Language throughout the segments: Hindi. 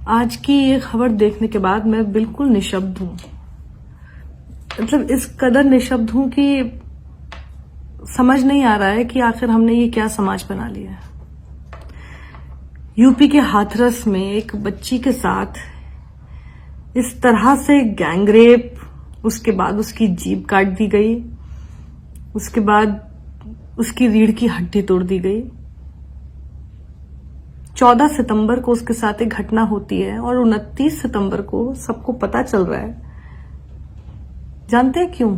आज की ये खबर देखने के बाद मैं बिल्कुल निशब्द हूं। मतलब इस कदर निशब्द हूं कि समझ नहीं आ रहा है कि आखिर हमने ये क्या समाज बना लिया है। यूपी के हाथरस में एक बच्ची के साथ इस तरह से गैंगरेप, उसके बाद उसकी जीभ काट दी गई, उसके बाद उसकी रीढ़ की हड्डी तोड़ दी गई। 14 सितंबर को उसके साथ एक घटना होती है और 29 सितंबर को सबको पता चल रहा है। जानते हैं क्यों?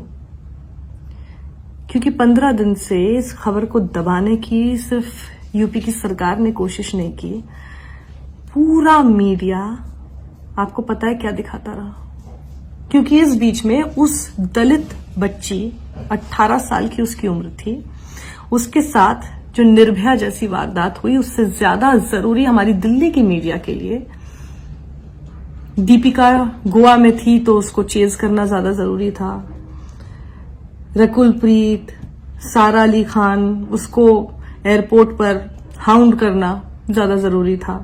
क्योंकि 15 दिन से इस खबर को दबाने की सिर्फ यूपी की सरकार ने कोशिश नहीं की, पूरा मीडिया आपको पता है क्या दिखाता रहा। क्योंकि इस बीच में उस दलित बच्ची, 18 साल की उसकी उम्र थी, उसके साथ जो निर्भया जैसी वारदात हुई, उससे ज्यादा जरूरी हमारी दिल्ली की मीडिया के लिए, दीपिका गोवा में थी तो उसको चेज करना ज्यादा जरूरी था। रकुलप्रीत, सारा अली खान, उसको एयरपोर्ट पर हाउंड करना ज्यादा जरूरी था।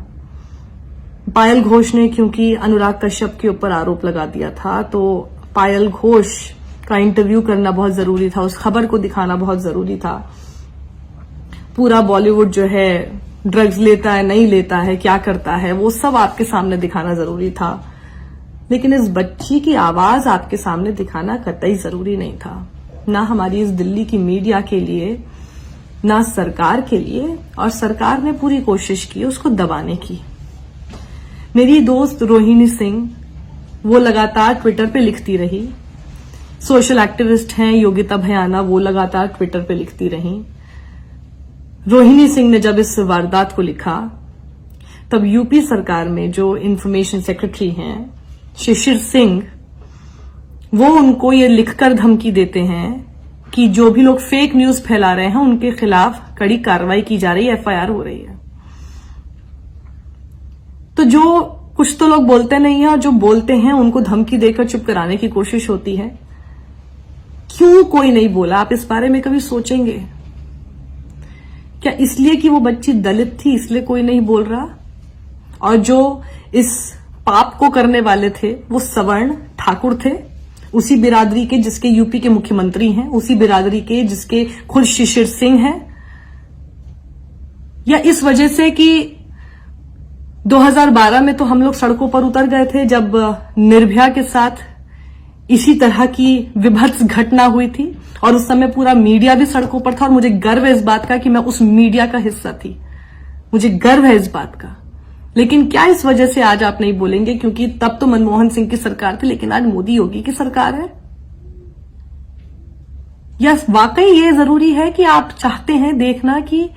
पायल घोष ने क्योंकि अनुराग कश्यप के ऊपर आरोप लगा दिया था, तो पायल घोष का इंटरव्यू करना बहुत जरूरी था, उस खबर को दिखाना बहुत जरूरी था। पूरा बॉलीवुड जो है ड्रग्स लेता है, नहीं लेता है, क्या करता है, वो सब आपके सामने दिखाना जरूरी था। लेकिन इस बच्ची की आवाज आपके सामने दिखाना कतई जरूरी नहीं था, ना हमारी इस दिल्ली की मीडिया के लिए, ना सरकार के लिए। और सरकार ने पूरी कोशिश की उसको दबाने की। मेरी दोस्त रोहिणी सिंह, वो लगातार ट्विटर पे लिखती रही। सोशल एक्टिविस्ट हैं योगिता भयाना, वो लगातार ट्विटर पे लिखती रही। रोहिणी सिंह ने जब इस वारदात को लिखा, तब यूपी सरकार में जो इंफॉर्मेशन सेक्रेटरी हैं शिशिर सिंह, वो उनको ये लिखकर धमकी देते हैं कि जो भी लोग फेक न्यूज फैला रहे हैं उनके खिलाफ कड़ी कार्रवाई की जा रही है, एफआईआर हो रही है। तो जो कुछ तो लोग बोलते नहीं है और जो बोलते हैं उनको धमकी देकर चुप कराने की कोशिश होती है। क्यों कोई नहीं बोला? आप इस बारे में कभी सोचेंगे क्या? इसलिए कि वो बच्ची दलित थी इसलिए कोई नहीं बोल रहा? और जो इस पाप को करने वाले थे वो सवर्ण ठाकुर थे, उसी बिरादरी के जिसके यूपी के मुख्यमंत्री हैं, उसी बिरादरी के जिसके खुद शिशिर सिंह हैं? या इस वजह से कि 2012 में तो हम लोग सड़कों पर उतर गए थे जब निर्भया के साथ इसी तरह की विभत्स घटना हुई थी, और उस समय पूरा मीडिया भी सड़कों पर था। और मुझे गर्व है इस बात का कि मैं उस मीडिया का हिस्सा थी, मुझे गर्व है इस बात का। लेकिन क्या इस वजह से आज आप नहीं बोलेंगे क्योंकि तब तो मनमोहन सिंह की सरकार थी, लेकिन आज मोदी योगी की सरकार है? या वाकई ये जरूरी है कि आप चाहते हैं देखना कि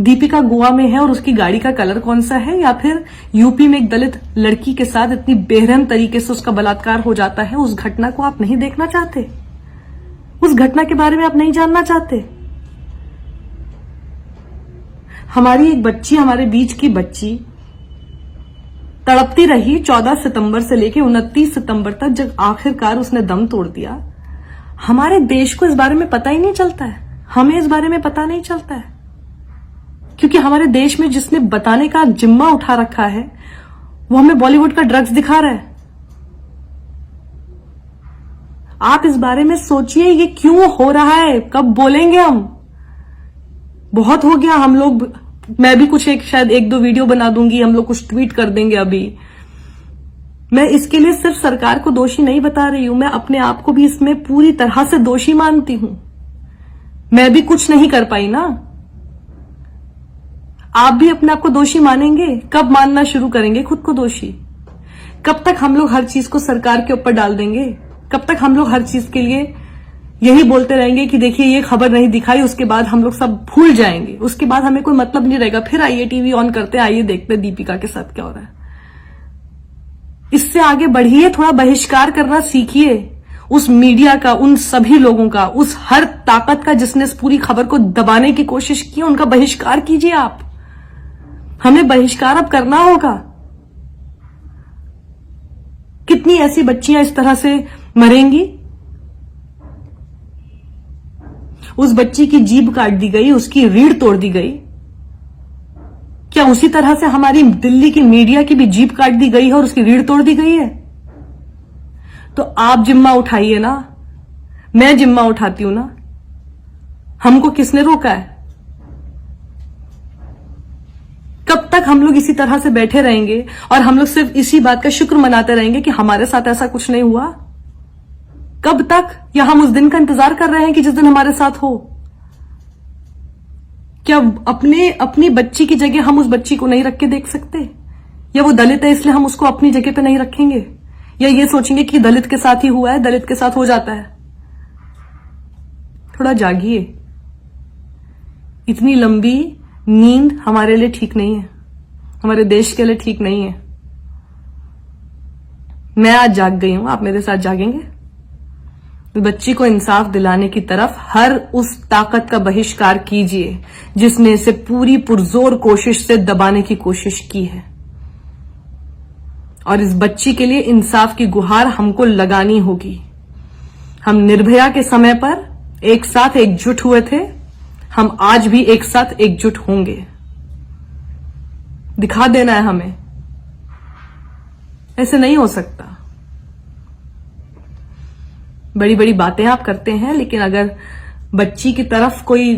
दीपिका गोवा में है और उसकी गाड़ी का कलर कौन सा है, या फिर यूपी में एक दलित लड़की के साथ इतनी बेरहम तरीके से उसका बलात्कार हो जाता है, उस घटना को आप नहीं देखना चाहते? उस घटना के बारे में आप नहीं जानना चाहते? हमारी एक बच्ची, हमारे बीच की बच्ची तड़पती रही 14 सितंबर से लेकर 29 सितंबर तक, जब आखिरकार उसने दम तोड़ दिया। हमारे देश को इस बारे में पता ही नहीं चलता है, हमें इस बारे में पता नहीं चलता है, क्योंकि हमारे देश में जिसने बताने का जिम्मा उठा रखा है वो हमें बॉलीवुड का ड्रग्स दिखा रहा है। आप इस बारे में सोचिए, ये क्यों हो रहा है? कब बोलेंगे हम? बहुत हो गया। हम लोग, मैं भी कुछ शायद 1-2 वीडियो बना दूंगी, हम लोग कुछ ट्वीट कर देंगे। अभी मैं इसके लिए सिर्फ सरकार को दोषी नहीं बता रही हूं, मैं अपने आप को भी इसमें पूरी तरह से दोषी मानती हूं। मैं भी कुछ नहीं कर पाई ना। आप भी अपने आप को दोषी मानेंगे? कब मानना शुरू करेंगे खुद को दोषी? कब तक हम लोग हर चीज को सरकार के ऊपर डाल देंगे? कब तक हम लोग हर चीज के लिए यही बोलते रहेंगे कि देखिए ये खबर नहीं दिखाई, उसके बाद हम लोग सब भूल जाएंगे, उसके बाद हमें कोई मतलब नहीं रहेगा, फिर आइए टीवी ऑन करते, आइए देखते दीपिका के साथ क्या हो रहा है। इससे आगे बढ़िए, थोड़ा बहिष्कार करना सीखिए उस मीडिया का, उन सभी लोगों का, उस हर ताकत का जिसने इस पूरी खबर को दबाने की कोशिश की, उनका बहिष्कार कीजिए आप। हमें बहिष्कार अब करना होगा। कितनी ऐसी बच्चियां इस तरह से मरेंगी? उस बच्ची की जीभ काट दी गई, उसकी रीढ़ तोड़ दी गई, क्या उसी तरह से हमारी दिल्ली की मीडिया की भी जीभ काट दी गई है और उसकी रीढ़ तोड़ दी गई है? तो आप जिम्मा उठाइए ना, मैं जिम्मा उठाती हूं ना। हमको किसने रोका है? कब तक हम लोग इसी तरह से बैठे रहेंगे और हम लोग सिर्फ इसी बात का शुक्र मनाते रहेंगे कि हमारे साथ ऐसा कुछ नहीं हुआ? कब तक? या हम उस दिन का इंतजार कर रहे हैं कि जिस दिन हमारे साथ हो? क्या अपनी बच्ची की जगह हम उस बच्ची को नहीं रख के देख सकते? या वो दलित है इसलिए हम उसको अपनी जगह पे नहीं रखेंगे? या ये सोचेंगे कि दलित के साथ ही हुआ है, दलित के साथ हो जाता है? थोड़ा जागिए। इतनी लंबी नींद हमारे लिए ठीक नहीं है, हमारे देश के लिए ठीक नहीं है। मैं आज जाग गई हूं, आप मेरे साथ जागेंगे? बच्ची को इंसाफ दिलाने की तरफ हर उस ताकत का बहिष्कार कीजिए जिसने इसे पूरी पुरजोर कोशिश से दबाने की कोशिश की है। और इस बच्ची के लिए इंसाफ की गुहार हमको लगानी होगी। हम निर्भया के समय पर एक साथ एकजुट हुए थे, हम आज भी एक साथ एकजुट होंगे। दिखा देना है हमें, ऐसे नहीं हो सकता। बड़ी बड़ी बातें आप करते हैं, लेकिन अगर बच्ची की तरफ कोई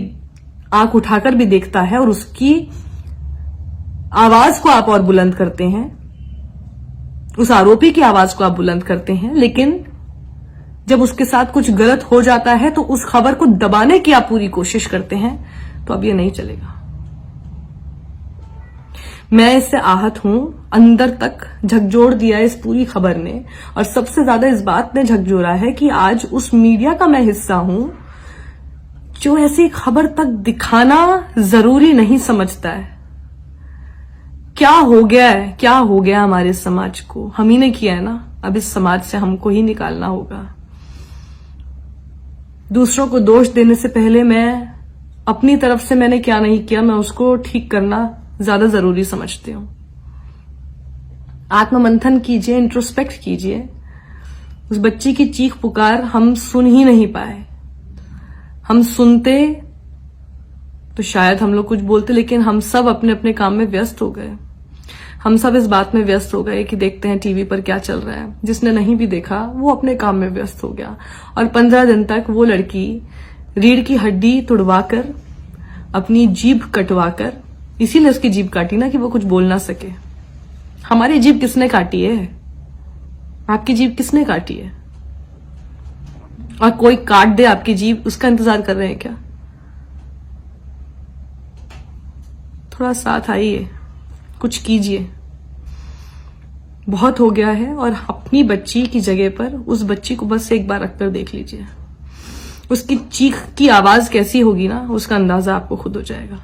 आंख उठाकर भी देखता है और उसकी आवाज को आप और बुलंद करते हैं, उस आरोपी की आवाज को आप बुलंद करते हैं, लेकिन जब उसके साथ कुछ गलत हो जाता है तो उस खबर को दबाने की आप पूरी कोशिश करते हैं, तो अब ये नहीं चलेगा। मैं इससे आहत हूं, अंदर तक झकझोर दिया इस पूरी खबर ने। और सबसे ज्यादा इस बात ने झकझोरा है कि आज उस मीडिया का मैं हिस्सा हूं जो ऐसी खबर तक दिखाना जरूरी नहीं समझता है। क्या हो गया है, क्या हो गया हमारे समाज को? हम ही ने किया है ना, अब इस समाज से हमको ही निकालना होगा। दूसरों को दोष देने से पहले मैं अपनी तरफ से मैंने क्या नहीं किया, मैं उसको ठीक करना ज्यादा जरूरी समझती हूं। आत्ममंथन कीजिए, इंट्रोस्पेक्ट कीजिए। उस बच्ची की चीख पुकार हम सुन ही नहीं पाए। हम सुनते तो शायद हम लोग कुछ बोलते, लेकिन हम सब अपने अपने काम में व्यस्त हो गए। हम सब इस बात में व्यस्त हो गए कि देखते हैं टीवी पर क्या चल रहा है। जिसने नहीं भी देखा वो अपने काम में व्यस्त हो गया। और 15 दिन तक वो लड़की रीढ़ की हड्डी तुड़वाकर, अपनी जीभ कटवाकर, इसीलिए उसकी जीभ काटी ना कि वो कुछ बोल ना सके। हमारी जीभ किसने काटी है? आपकी जीभ किसने काटी है? और कोई काट दे आपकी जीभ, उसका इंतजार कर रहे हैं क्या? थोड़ा साथ आइए, कुछ कीजिए। बहुत हो गया है। और अपनी बच्ची की जगह पर उस बच्ची को बस एक बार रखकर देख लीजिए। उसकी चीख की आवाज कैसी होगी ना, उसका अंदाजा आपको खुद हो जाएगा।